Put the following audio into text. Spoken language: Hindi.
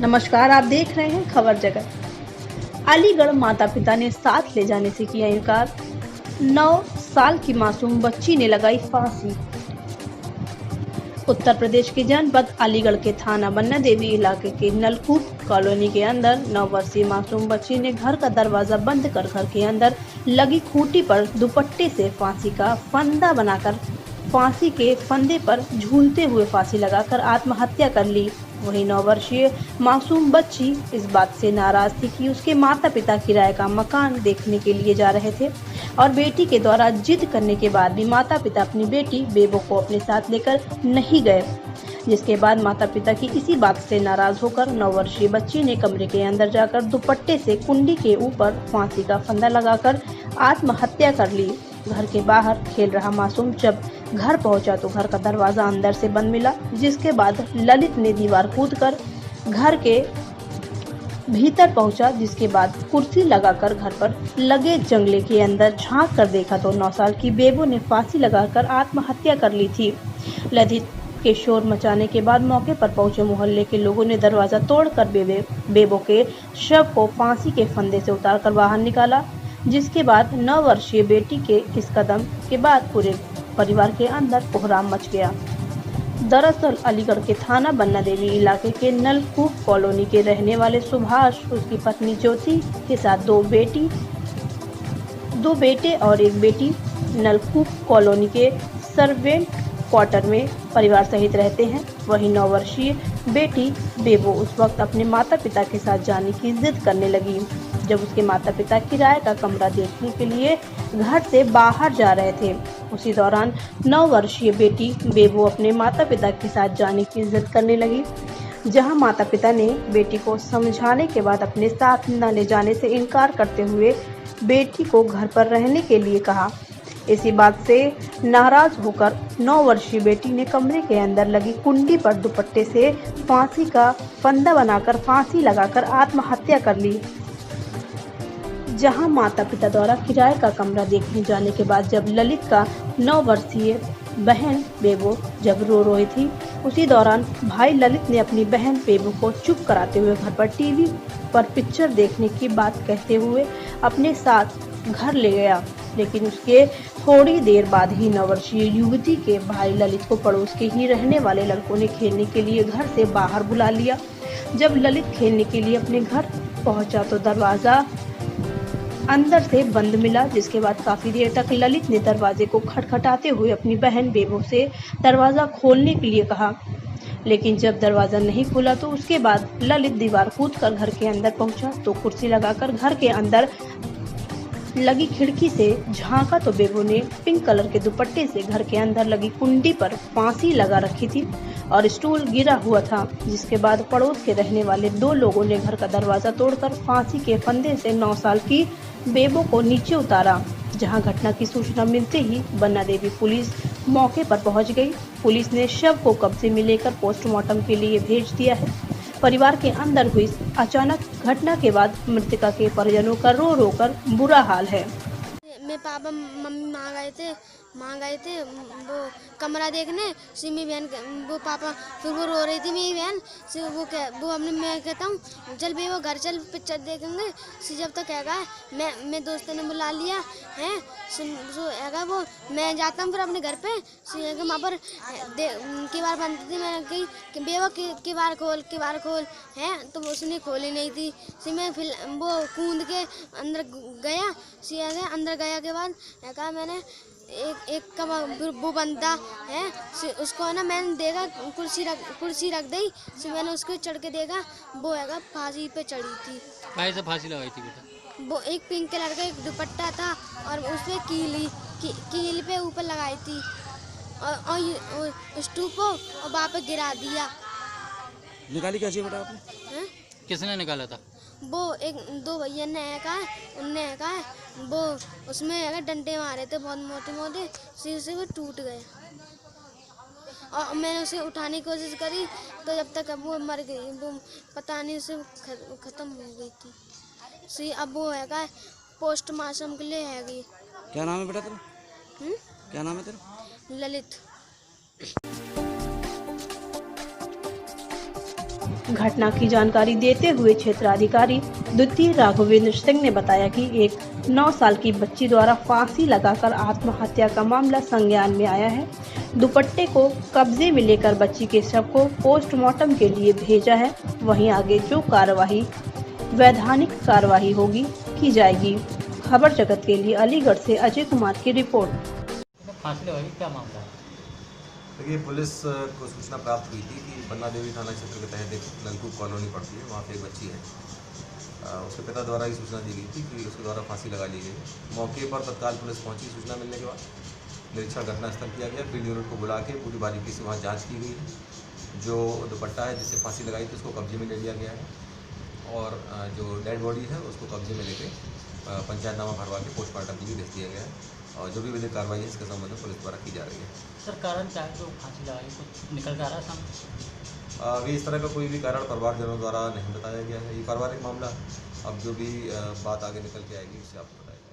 नमस्कार, आप देख रहे हैं खबर जगत। अलीगढ़ माता पिता ने साथ ले जाने से किया इनकार। 9 साल की मासूम बच्ची ने लगाई फांसी। उत्तर प्रदेश के जनपद अलीगढ़ के थाना बन्ना देवी इलाके के नलकूप कॉलोनी के अंदर 9 वर्षीय मासूम बच्ची ने घर का दरवाजा बंद कर घर के अंदर लगी खूंटी पर दुपट्टे से फांसी का फंदा बनाकर फांसी के फंदे पर झूलते हुए फांसी लगाकर आत्महत्या कर ली। वहीं 9 वर्षीय मासूम बच्ची इस बात से नाराज थी कि उसके माता पिता किराए का मकान देखने के लिए जा रहे थे और बेटी के द्वारा जिद करने के बाद भी माता पिता अपनी बेटी बेबो को अपने साथ लेकर नहीं गए, जिसके बाद माता पिता की इसी बात से नाराज होकर 9 वर्षीय बच्ची ने कमरे के अंदर जाकर दुपट्टे से कुंडी के ऊपर फांसी का फंदा लगाकर आत्महत्या कर ली। घर के बाहर खेल रहा मासूम जब घर पहुंचा तो घर का दरवाजा अंदर से बंद मिला, जिसके बाद ललित ने दीवार कूदकर घर के भीतर पहुंचा, जिसके बाद कुर्सी लगाकर घर पर लगे जंगले के अंदर झांक कर देखा तो 9 साल की बेबो ने फांसी लगाकर आत्महत्या कर ली थी। ललित के शोर मचाने के बाद मौके पर पहुंचे मोहल्ले के लोगों ने दरवाजा तोड़कर बेबो के शव को फांसी के फंदे से उतारकर बाहर निकाला, जिसके बाद 9 वर्षीय बेटी के इस कदम के बाद पूरे परिवार के अंदर कोहराम मच गया। दरअसल अलीगढ़ के थाना बन्ना देवी इलाके के नलकूप कॉलोनी के रहने वाले सुभाष उसकी पत्नी ज्योति के साथ 2 बेटे और एक बेटी नलकूप कॉलोनी के सर्वेंट क्वार्टर में परिवार सहित रहते हैं। वहीं 9 वर्षीय बेटी बेबो उस वक्त अपने माता पिता के साथ जाने की जिद करने लगी जब उसके माता पिता किराए का कमरा देखने के लिए घर से बाहर जा रहे थे। उसी दौरान 9 वर्षीय बेटी बेबो अपने माता पिता के साथ जाने की जिद करने लगी, जहां माता पिता ने बेटी को समझाने के बाद अपने साथ न ले जाने से इनकार करते हुए बेटी को घर पर रहने के लिए कहा। इसी बात से नाराज होकर 9 वर्षीय बेटी ने कमरे के अंदर लगी कुंडी पर दुपट्टे से फांसी का फंदा बनाकर फांसी लगाकर आत्महत्या कर ली। जहां माता पिता द्वारा किराए का कमरा देखने जाने के बाद जब ललित का 9 वर्षीय बहन बेबो जब रो रही थी, उसी दौरान भाई ललित ने अपनी बहन बेबो को चुप कराते हुए घर पर टीवी पर पिक्चर देखने की बात कहते हुए अपने साथ घर ले गया। लेकिन उसके थोड़ी देर बाद ही 9 वर्षीय युवती के भाई ललित को पड़ोस के ही रहने वाले लड़कों ने खेलने के लिए घर से बाहर बुला लिया। जब ललित खेलने के लिए अपने घर पहुंचा तो दरवाजा अंदर से बंद मिला, जिसके बाद काफी देर तक ललित ने दरवाजे को खटखटाते हुए अपनी बहन बेबो से दरवाजा खोलने के लिए कहा, लेकिन जब दरवाजा नहीं खुला तो उसके बाद ललित दीवार कूदकर घर के अंदर पहुंचा तो कुर्सी लगाकर घर के अंदर लगी खिड़की से झांका तो बेबो ने पिंक कलर के दुपट्टे से घर के अंदर लगी कुंडी पर फांसी लगा रखी थी और स्टूल गिरा हुआ था, जिसके बाद पड़ोस के रहने वाले 2 लोगों ने घर का दरवाजा तोड़कर फांसी के फंदे से 9 साल की बेबो को नीचे उतारा। जहां घटना की सूचना मिलते ही बन्ना देवी पुलिस मौके पर पहुंच गई। पुलिस ने शव को कब्जे में लेकर पोस्टमार्टम के लिए भेज दिया है। परिवार के अंदर हुई अचानक घटना के बाद मृतका के परिजनों का रो रो कर बुरा हाल है। मेरे पापा मम्मी माँ गए थे वो कमरा देखने। सिमी बहन वो पापा फिर वो रो रही थी मेरी बहन से वो अपने मैं कहता हूँ चल भी वो घर चल पिक्चर देखेंगे। जब तक हैगा मैं दोस्तों ने बुला लिया है हैगा वो मैं जाता हूँ फिर अपने घर पे वहाँ पर किवाड़ बंद थी। मैंने कही कि बेवा किवाड़ खोल है तो उसने खोली नहीं थी। मैं फिर वो कूद के अंदर गया अंदर गया के बाद कहा मैंने एक का वो बनता है उसको है ना मैंने देखा कुर्सी रख दी। मैंने उसको चढ़ के देखा वो हैगा फांसी पे चढ़ी थी। कैसे फांसी लगाई थी बेटा? वो एक पिंक कलर का एक दुपट्टा था और उसपे कील पे ऊपर लगाई थी और स्टूप को और वहाँ पे गिरा दिया। निकाली कैसे बेटा आपने? किसने निकाला था? वो 2 भैया ने उनने वो उसमें डंडे मारे थे बहुत मोटे सिर से वो टूट गए और मैंने उसे उठाने की कोशिश करी तो जब तक अब वो मर गई। वो पता नहीं उसे खत्म हो गई थी। अब वो हैगा पोस्टमार्टम के लिए है गई। क्या नाम है बेटा तेरा? क्या नाम है तेरा? ललित। घटना की जानकारी देते हुए क्षेत्राधिकारी द्वितीय राघवेंद्र सिंह ने बताया कि एक 9 साल की बच्ची द्वारा फांसी लगाकर आत्महत्या का मामला संज्ञान में आया है। दुपट्टे को कब्जे में लेकर बच्ची के शव को पोस्टमार्टम के लिए भेजा है। वहीं आगे जो कार्यवाही वैधानिक कार्यवाही होगी की जाएगी। खबर जगत के लिए अलीगढ़ से अजय कुमार की रिपोर्ट। फांसी लगाई, क्या मामला है? देखिए, पुलिस को सूचना प्राप्त हुई थी कि पन्ना देवी थाना क्षेत्र के तहत एक नलकूप कॉलोनी पड़ती है, वहाँ पे एक बच्ची है। उसके पिता द्वारा ही सूचना दी गई थी कि उसके द्वारा फांसी लगा ली गई। मौके पर तत्काल पुलिस पहुंची। सूचना मिलने के बाद निरीक्षण घटनास्थल किया गया। फील्ड यूनिट को बुला के पूरी बारीकी से वहाँ जाँच की गई। जो दुपट्टा है जिससे फांसी लगाई थी उसको कब्जे में ले लिया गया है और जो डेड बॉडी है उसको कब्जे में लेके पंचायतनामा भरवा के पोस्टमार्टम के लिए भेज दिया गया है और जो भी विधिक कार्रवाई है इसके संबंध में पुलिस द्वारा की जा रही है। सर, कारण क्या है जो फांसी लगाई, कुछ निकल के आ रहा है सामने? अभी इस तरह का कोई भी कारण परिवारजनों द्वारा नहीं बताया गया है। ये पारिवारिक मामला, अब जो भी बात आगे निकल के आएगी उससे आपको बताएगा।